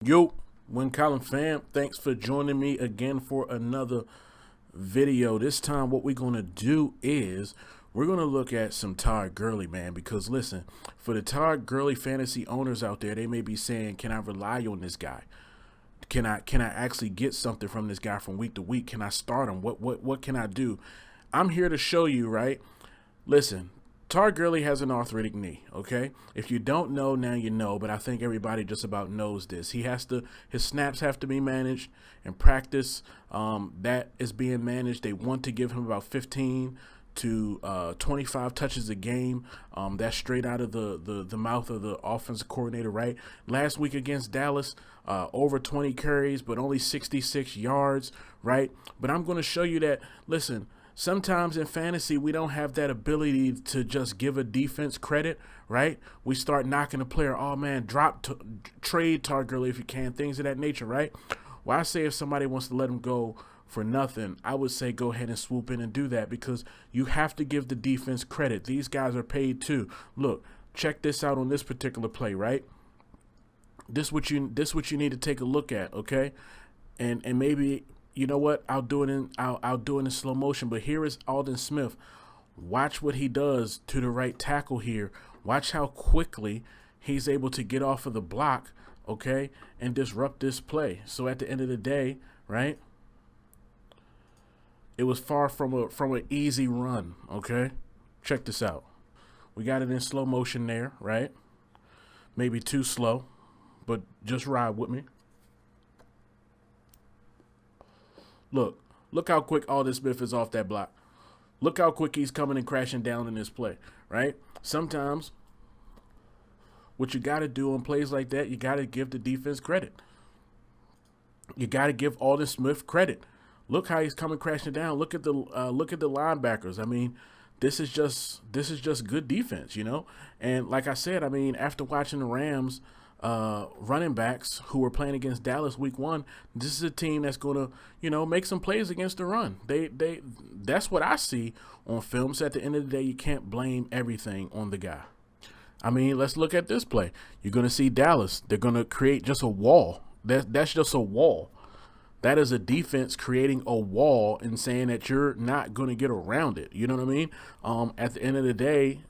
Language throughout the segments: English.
Yo, Win Column fam, thanks for joining me again for another video. This time, what we're going to do is we're going to look at some Todd Gurley, man, because listen, for the Todd Gurley fantasy owners out there, they may be saying, can I rely on this guy? Can I actually get something from this guy from week to week? Can I start him? What can I do? I'm here to show you, right? Listen, Todd Gurley has an arthritic knee, okay? If you don't know, now you know, but I think everybody just about knows this. His snaps have to be managed in practice. That is being managed. They want to give him about 15 to 25 touches a game. That's straight out of the mouth of the offensive coordinator, right? Last week against Dallas, over 20 carries, but only 66 yards, right? But I'm going to show you that, listen, sometimes in fantasy, we don't have that ability to just give a defense credit, right? We start knocking a player, oh man, trade Todd Gurley if you can, things of that nature, right? Well, I say if somebody wants to let him go for nothing, I would say go ahead and swoop in and do that because you have to give the defense credit. These guys are paid too. Look, check this out on this particular play, right? This what you need to take a look at, okay? And maybe you know what? I'll do it in slow motion. But here is Aldon Smith. Watch what he does to the right tackle here. Watch how quickly he's able to get off of the block, okay, and disrupt this play. So at the end of the day, right? It was far from an easy run, okay? Check this out. We got it in slow motion there, right? Maybe too slow, but just ride with me. Look how quick Aldon Smith is off that block. Look how quick he's coming and crashing down in this play, right? Sometimes what you got to do on plays like that, you got to give the defense credit. You got to give Aldon Smith credit. Look how he's coming crashing down. Look at the linebackers. I mean, this is just good defense, you know. And like I said, I mean, after watching the Rams running backs who were playing against Dallas week 1, this is a team that's going to, you know, make some plays against the run. That's what I see on film. So at the end of the day, you can't blame everything on the guy. I mean, let's look at this play. You're going to see Dallas. They're going to create just a wall. That's just a wall. That is a defense creating a wall and saying that you're not going to get around it. You know what I mean? At the end of the day,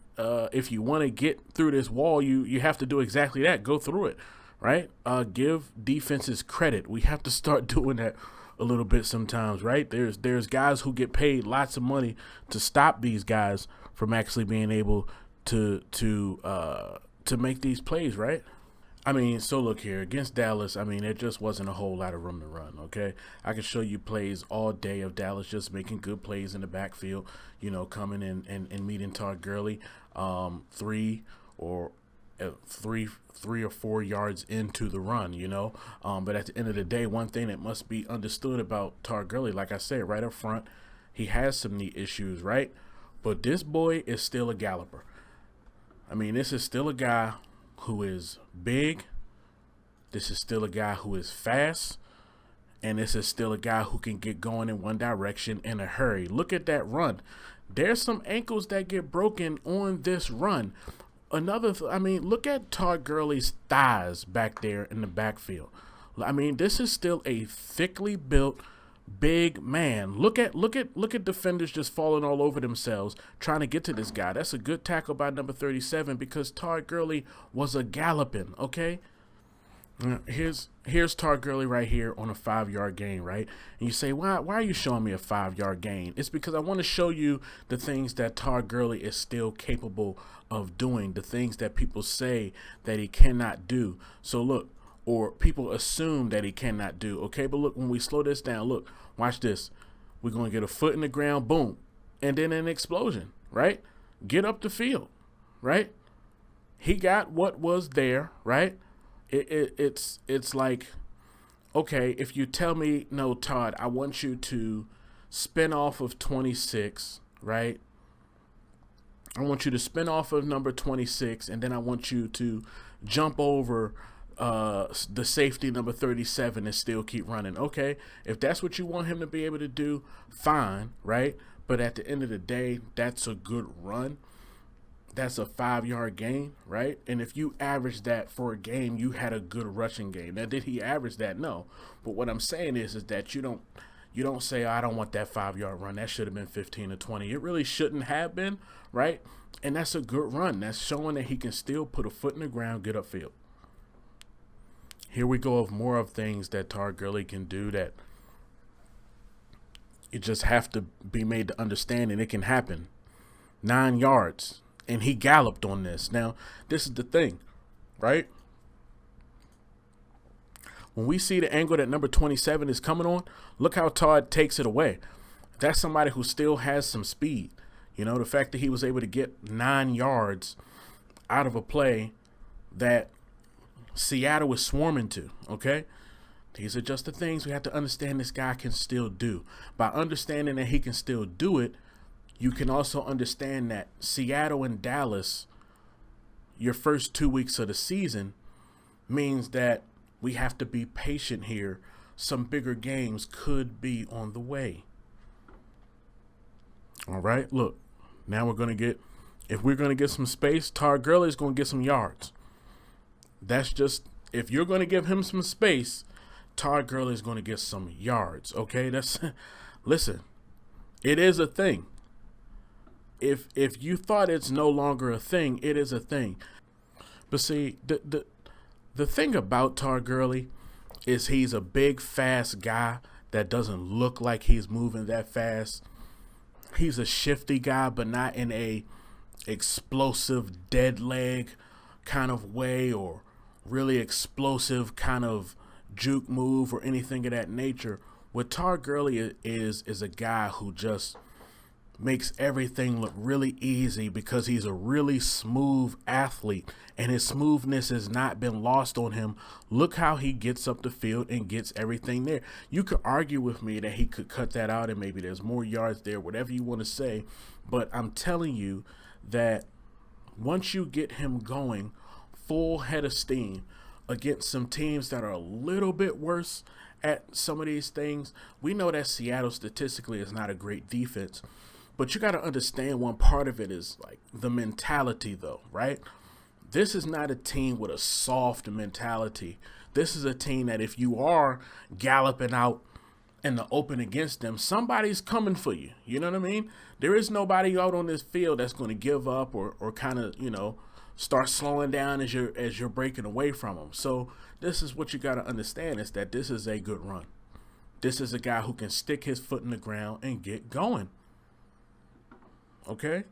if you want to get through this wall, you have to do exactly that. Go through it, right? Give defenses credit. We have to start doing that a little bit sometimes, right? There's guys who get paid lots of money to stop these guys from actually being able to make these plays, right? I mean, so look here, against Dallas, I mean, there just wasn't a whole lot of room to run, okay? I can show you plays all day of Dallas just making good plays in the backfield, you know, coming in and meeting Todd Gurley three or 4 yards into the run, you know? But at the end of the day, one thing that must be understood about Todd Gurley, like I said, right up front, he has some knee issues, right? But this boy is still a galloper. I mean, this is still a guy who is big. This is still a guy who is fast. And this is still a guy who can get going in one direction in a hurry. Look at that run. There's some ankles that get broken on this run. I mean, look at Todd Gurley's thighs back there in the backfield. I mean, this is still a thickly built big man. Look at defenders just falling all over themselves trying to get to this guy. That's a good tackle by number 37 because Todd Gurley was a galloping, okay? Here's Todd Gurley right here on a 5-yard gain, right? And you say, why are you showing me a 5-yard gain? It's because I want to show you the things that Todd Gurley is still capable of doing, the things that people say that he cannot do. So look, or people assume that he cannot do. Okay, but look, when we slow this down, look, watch this. We're going to get a foot in the ground, boom, and then an explosion, right? Get up the field, right? He got what was there, right? It's like, okay, if you tell me, no, Todd, I want you to spin off of 26, right? I want you to spin off of number 26, and then I want you to jump over the safety number 37 and still keep running. Okay, if that's what you want him to be able to do, fine, right? But at the end of the day, that's a good run. that's a 5-yard gain, right? And if you average that for a game, you had a good rushing game. Now, did he average that? No. But what I'm saying is that you don't say, oh, I don't want that 5-yard run. That should have been 15 or 20. It really shouldn't have been, right? And that's a good run. That's showing that he can still put a foot in the ground, get upfield. Here we go of more of things that Todd Gurley can do that it just have to be made to understand, and it can happen. 9 yards, and he galloped on this. Now, this is the thing, right? When we see the angle that number 27 is coming on, look how Todd takes it away. That's somebody who still has some speed. You know, the fact that he was able to get 9 yards out of a play that Seattle was swarming to, okay? These are just the things we have to understand this guy can still do. By understanding that he can still do it, you can also understand that Seattle and Dallas, your first 2 weeks of the season, means that we have to be patient here. Some bigger games could be on the way. All right, look, now we're going to get, if we're going to get some space, Todd Gurley is going to get some yards. That's just, if you're going to give him some space, Todd Gurley is going to get some yards, okay? That's, listen, it is a thing. If you thought it's no longer a thing, it is a thing. But see, the thing about Todd Gurley is he's a big, fast guy that doesn't look like he's moving that fast. He's a shifty guy, but not in a explosive dead leg kind of way, or really explosive kind of juke move or anything of that nature. What Todd Gurley is a guy who just makes everything look really easy because he's a really smooth athlete, and his smoothness has not been lost on him. Look how he gets up the field and gets everything there. You could argue with me that he could cut that out and maybe there's more yards there, whatever you want to say, but I'm telling you that once you get him going full head of steam against some teams that are a little bit worse at some of these things, we know that Seattle statistically is not a great defense. But you got to understand, one part of it is like the mentality, though, right? This is not a team with a soft mentality. This is a team that if you are galloping out in the open against them, somebody's coming for you. You know what I mean? There is nobody out on this field that's going to give up or kind of, you know, start slowing down as you're breaking away from them. So this is what you got to understand, is that this is a good run. This is a guy who can stick his foot in the ground and get going. Okay,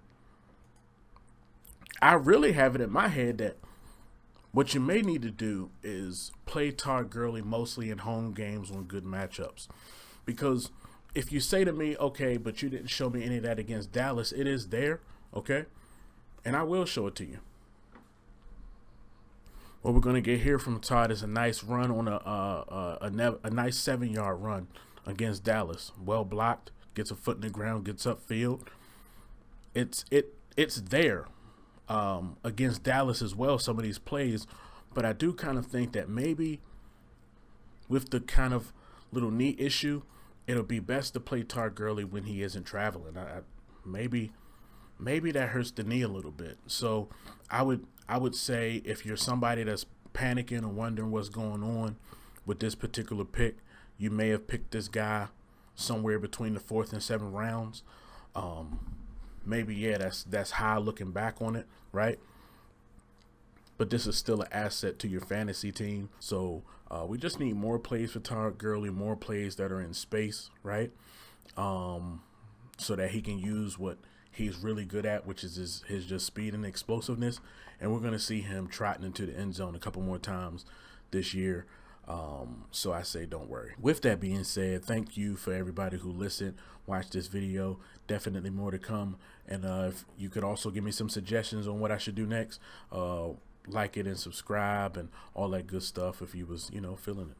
I really have it in my head that what you may need to do is play Todd Gurley mostly in home games on good matchups. Because if you say to me, okay, but you didn't show me any of that against Dallas, it is there, okay? And I will show it to you. What we're going to get here from Todd is a nice run on a nice 7-yard run against Dallas. Well blocked, gets a foot in the ground, gets upfield. It's there against Dallas as well, some of these plays, but I do kind of think that maybe with the kind of little knee issue, it'll be best to play Todd Gurley when he isn't traveling. Maybe that hurts the knee a little bit. So I would say if you're somebody that's panicking or wondering what's going on with this particular pick, you may have picked this guy somewhere between the 4th and 7th rounds. Maybe, yeah, that's high looking back on it, right? But this is still an asset to your fantasy team. So we just need more plays for Todd Gurley, more plays that are in space, right? So that he can use what he's really good at, which is his just speed and explosiveness. And we're going to see him trotting into the end zone a couple more times this year. So I say don't worry. With that being said, thank you for everybody who listened, watched this video. Definitely more to come. And if you could also give me some suggestions on what I should do next, like it and subscribe and all that good stuff if you was, feeling it.